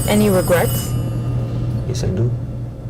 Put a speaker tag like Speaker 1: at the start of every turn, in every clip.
Speaker 1: Any regrets?
Speaker 2: Yes, I do.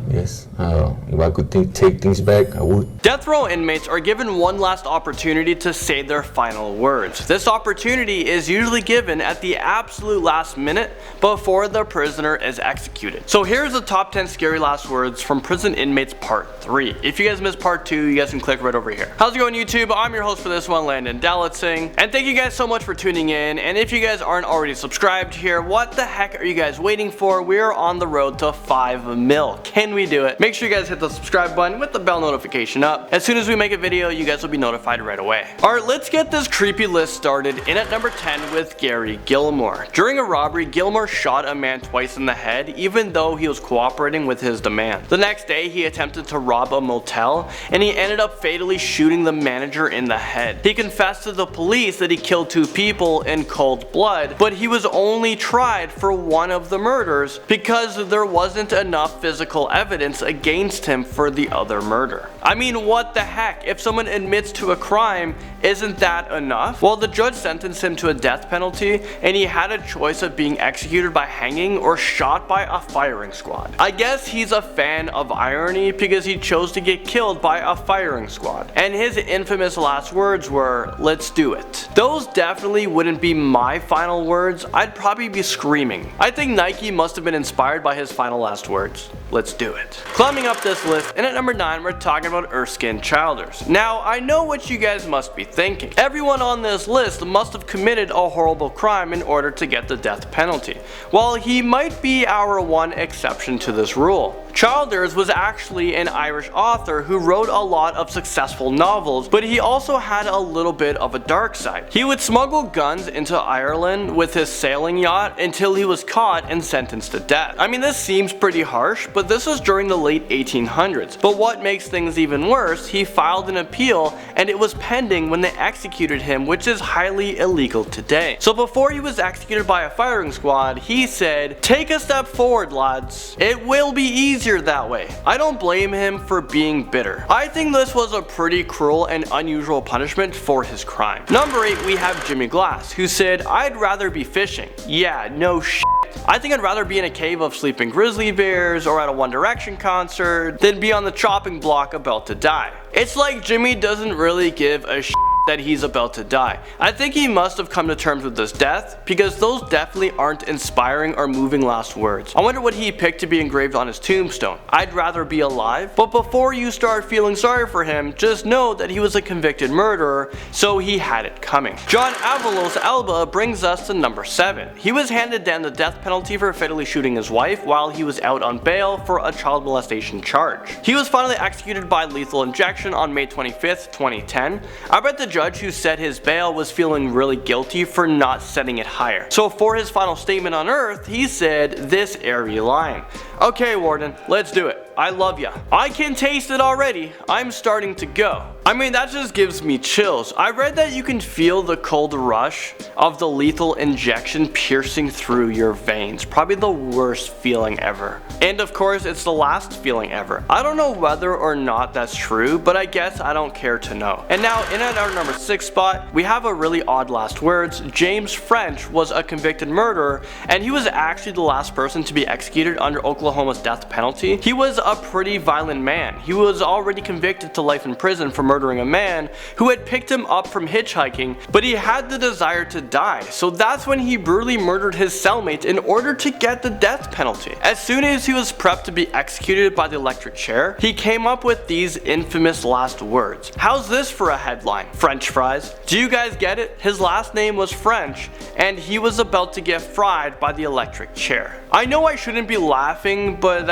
Speaker 2: Yes. If I could take things back, I would.
Speaker 3: Death row inmates are given one last opportunity to say their final words. This opportunity is usually given at the absolute last minute before the prisoner is executed. So here's the top 10 scary last words from Prison Inmates Part 3. If you guys missed Part 2, you guys can click right over here. How's it going, YouTube? I'm your host for this one, Landon Dalitzing, and thank you guys so much for tuning in. And if you guys aren't already subscribed here, what the heck are you guys waiting for? We're on the road to 5 mil. Can we do it? Make sure you guys hit the subscribe button with the bell notification up. As soon as we make a video, you guys will be notified right away. Alright, let's get this creepy list started. In at number 10 with Gary Gilmore. During a robbery, Gilmore shot a man twice in the head, even though he was cooperating with his demand. The next day, he attempted to rob a motel, and he ended up fatally shooting the manager in the head. He confessed to the police that he killed 2 people in cold blood, but he was only tried for one of the murders because there wasn't enough physical evidence against him for the other murder. I mean, what the heck? If someone admits to a crime, isn't that enough? Well, the judge sentenced him to a death penalty, and he had a choice of being executed by hanging or shot by a firing squad. I guess he's a fan of irony because he chose to get killed by a firing squad. And his infamous last words were, "Let's do it." Those definitely wouldn't be my final words. I'd probably be screaming. I think Nike must have been inspired by his final last words. Let's do it. Climbing up this list, and at number 9, we're talking about Erskine Childers. Now, I know what you guys must be thinking. Everyone on this list must have committed a horrible crime in order to get the death penalty. Well, he might be our one exception to this rule. Childers was actually an Irish author who wrote a lot of successful novels, but he also had a little bit of a dark side. He would smuggle guns into Ireland with his sailing yacht until he was caught and sentenced to death. I mean, this seems pretty harsh, but this was during the late 1800s. But what makes things even worse, he filed an appeal and it was pending when they executed him, which is highly illegal today. So before he was executed by a firing squad, he said, "Take a step forward, lads. It will be easier that way." I don't blame him for being bitter. I think this was a pretty cruel and unusual punishment for his crime. Number 8, we have Jimmy Glass, who said, "I'd rather be fishing." Yeah, no shit. I think I'd rather be in a cave of sleeping grizzly bears or at a One Direction concert than be on the chopping block about to die. It's like Jimmy doesn't really give a shit that he's about to die. I think he must have come to terms with his death because those definitely aren't inspiring or moving last words. I wonder what he picked to be engraved on his tombstone. "I'd rather be alive." But before you start feeling sorry for him, just know that he was a convicted murderer, so he had it coming. John Avalos Alba brings us to number 7. He was handed down the death penalty for fatally shooting his wife while he was out on bail for a child molestation charge. He was finally executed by lethal injection on May 25th, 2010. I bet the judge who set his bail was feeling really guilty for not setting it higher. So for his final statement on Earth, he said this airy line: "Okay, Warden, let's do it. I love ya. I can taste it already. I'm starting to go." I mean, that just gives me chills. I read that you can feel the cold rush of the lethal injection piercing through your veins. Probably the worst feeling ever. And of course, it's the last feeling ever. I don't know whether or not that's true, but I guess I don't care to know. And now, in at our number 6 spot, we have a really odd last words. James French was a convicted murderer, and he was actually the last person to be executed under Oklahoma's death penalty. He was a pretty violent man. He was already convicted to life in prison for murdering a man who had picked him up from hitchhiking, but he had the desire to die. So that's when he brutally murdered his cellmate in order to get the death penalty. As soon as he was prepped to be executed by the electric chair, he came up with these infamous last words. How's this for a headline? French fries. Do you guys get it? His last name was French, and he was about to get fried by the electric chair. I know I shouldn't be laughing, but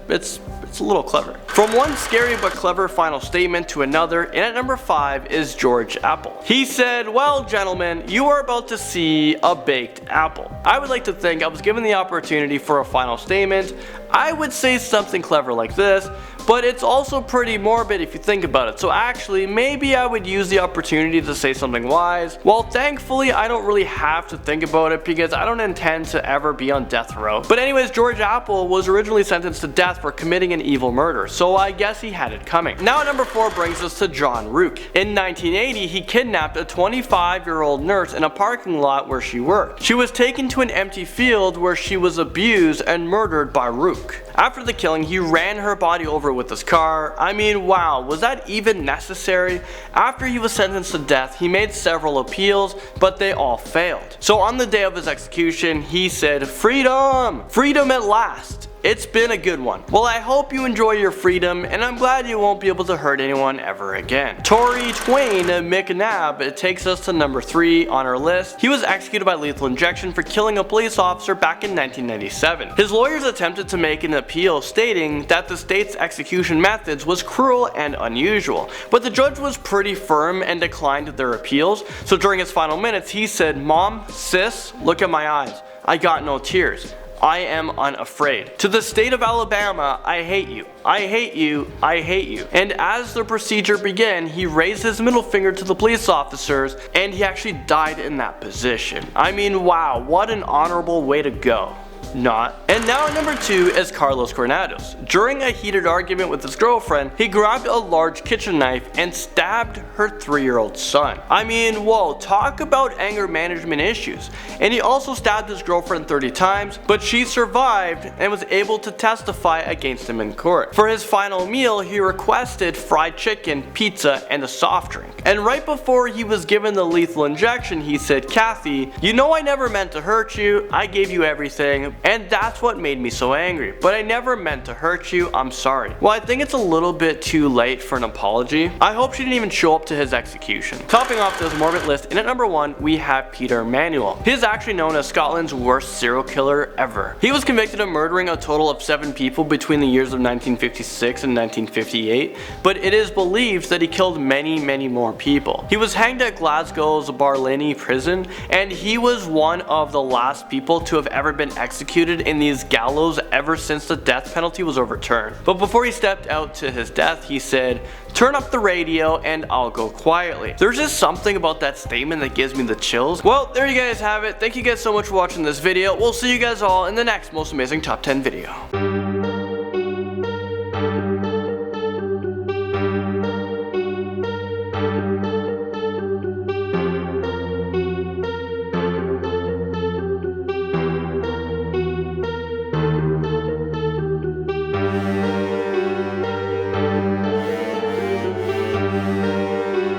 Speaker 3: it's a little clever. From one scary but clever final statement to another, and at number 5 is George Apple. He said, "Well, gentlemen, you are about to see a baked apple." I would like to think I was given the opportunity for a final statement. I would say something clever like this, but it's also pretty morbid if you think about it. So actually, maybe I would use the opportunity to say something wise. Well, thankfully, I don't really have to think about it because I don't intend to ever be on death row. But anyways, George Apple was originally sentenced to death for committing an evil murder, so I guess he had it coming. Now number 4 brings us to John Rook. In 1980, he kidnapped a 25-year-old nurse in a parking lot where she worked. She was taken to an empty field where she was abused and murdered by Rook. After the killing, he ran her body over with his car. I mean, wow, was that even necessary? After he was sentenced to death, he made several appeals, but they all failed. So on the day of his execution, he said, "Freedom! Freedom at last! It's been a good one. Well, I hope you enjoy your freedom, and I'm glad you won't be able to hurt anyone ever again." Tory Twain McNabb takes us to number 3 on our list. He was executed by lethal injection for killing a police officer back in 1997. His lawyers attempted to make an appeal stating that the state's execution methods was cruel and unusual, but the judge was pretty firm and declined their appeals. So during his final minutes, he said, "Mom, sis, look at my eyes. I got no tears. I am unafraid. To the state of Alabama, I hate you. I hate you. I hate you." And as the procedure began, he raised his middle finger to the police officers, and he actually died in that position. I mean, wow, what an honorable way to go. Not. And now at number 2 is Carlos Granados. During a heated argument with his girlfriend, he grabbed a large kitchen knife and stabbed her 3-year-old son. I mean, whoa, talk about anger management issues. And he also stabbed his girlfriend 30 times, but she survived and was able to testify against him in court. For his final meal, he requested fried chicken, pizza, and a soft drink. And right before he was given the lethal injection, he said, "Kathy, you know I never meant to hurt you. I gave you everything. And that's what made me so angry. But I never meant to hurt you. I'm sorry." Well, I think it's a little bit too late for an apology. I hope she didn't even show up to his execution. Topping off this morbid list, and at number 1, we have Peter Manuel. He is actually known as Scotland's worst serial killer ever. He was convicted of murdering a total of 7 people between the years of 1956 and 1958, but it is believed that he killed many more people. He was hanged at Glasgow's Barlinnie prison, and he was one of the last people to have ever been executed in these gallows ever since the death penalty was overturned. But before he stepped out to his death, he said, "Turn up the radio and I'll go quietly." There's just something about that statement that gives me the chills. Well, there you guys have it. Thank you guys so much for watching this video. We'll see you guys all in the next most amazing top 10 video.